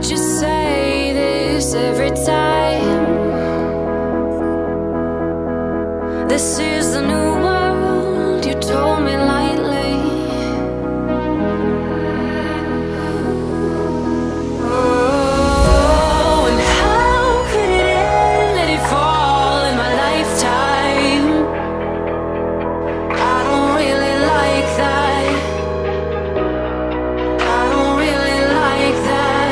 heard you say this every time. This is the new world, you told me lightly. Oh, and how could it end? Let it fall in my lifetime. I don't really like that. I don't really like that.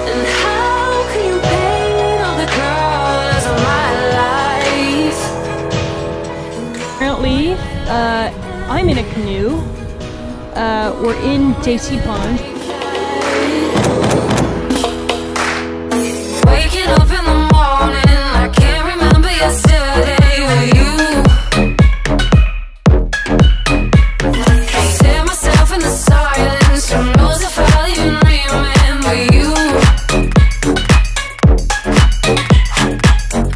And how can you paint all the colors of my life? Currently, I'm in a canoe. We're in Daicey Pond. Waking up in the morning, I can't remember yesterday with you. Stare myself in the silence, who knows if I'll even remember you.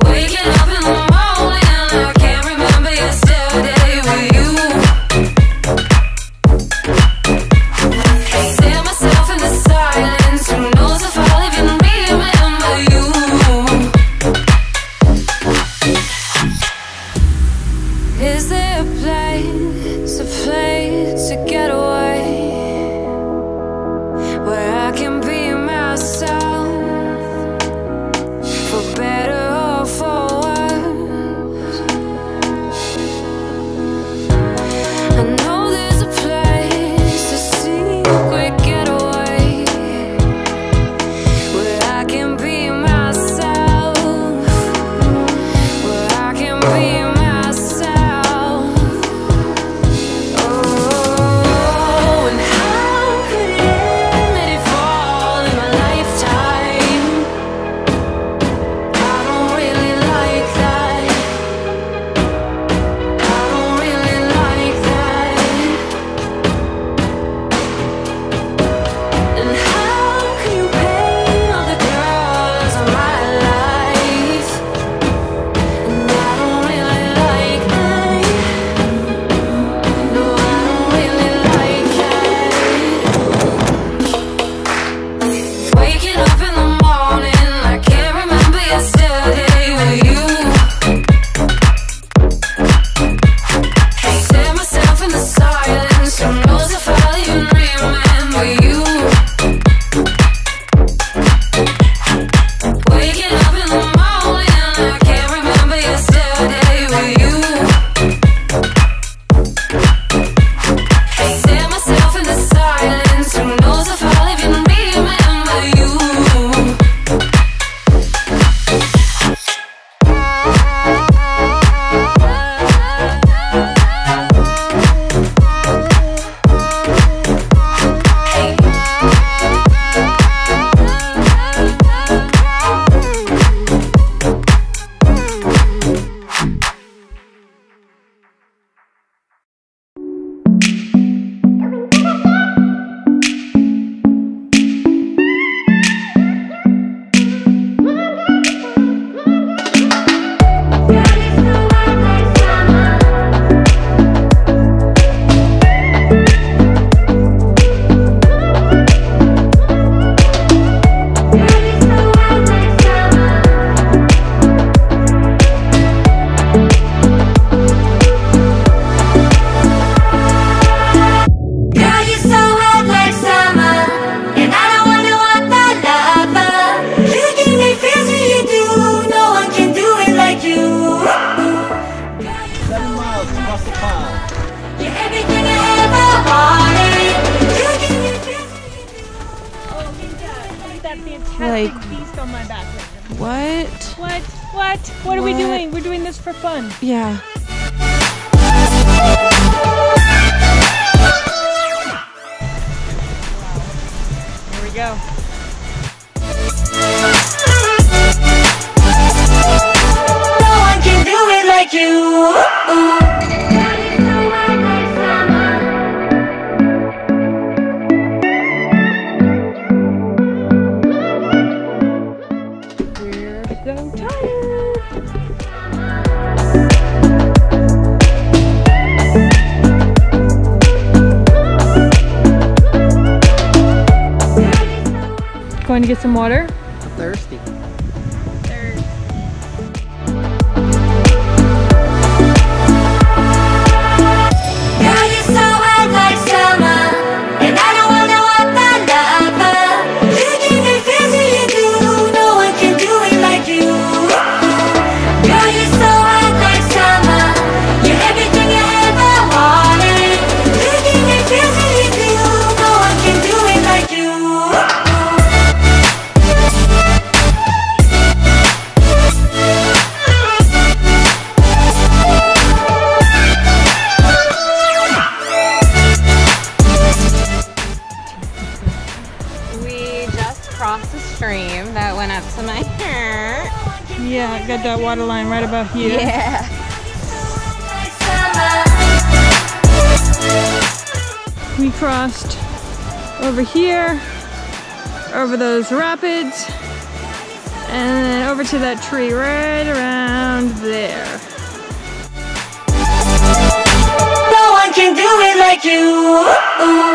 Waking up in the morning, I can't remember yesterday with you. Stare myself in the silence, who knows if I'll even remember you. Is there a place to get away, where I can be myself, for better or for worse? I know there's a place, a secret getaway, where I can be myself, where I can be myself. Oh, and how could it end? Let it fall in my lifetime. I don't really like that. I don't really like that. And how can you paint all the colors of my life? And I don't really like that. No, I don't really like that. Waking up in the morning, I can't remember yesterday with you. Stare myself in the silence, who knows if I'll even remember you. Waking up in the morning, I can't remember yesterday with you. Stare myself in the silence, who knows if I'll even remember you. Girl, you're so hot like summer, and I don't wonder what that lover. You give me feels when you do, no one can do it like you. 7 miles across the pond. You're everything I ever wanted. You give me feels when you do. Oh, look at that fantastic Like- beast on my back. What? What are we What? doing? We're doing this for fun. Yeah. Here we go. No one can do it like you. We're so tired. going to get some water? I'm thirsty. That went up to my hair. Yeah, I got that water line right about here. Yeah. We crossed over here, over those rapids, and then over to that tree right around there. No one can do it like you.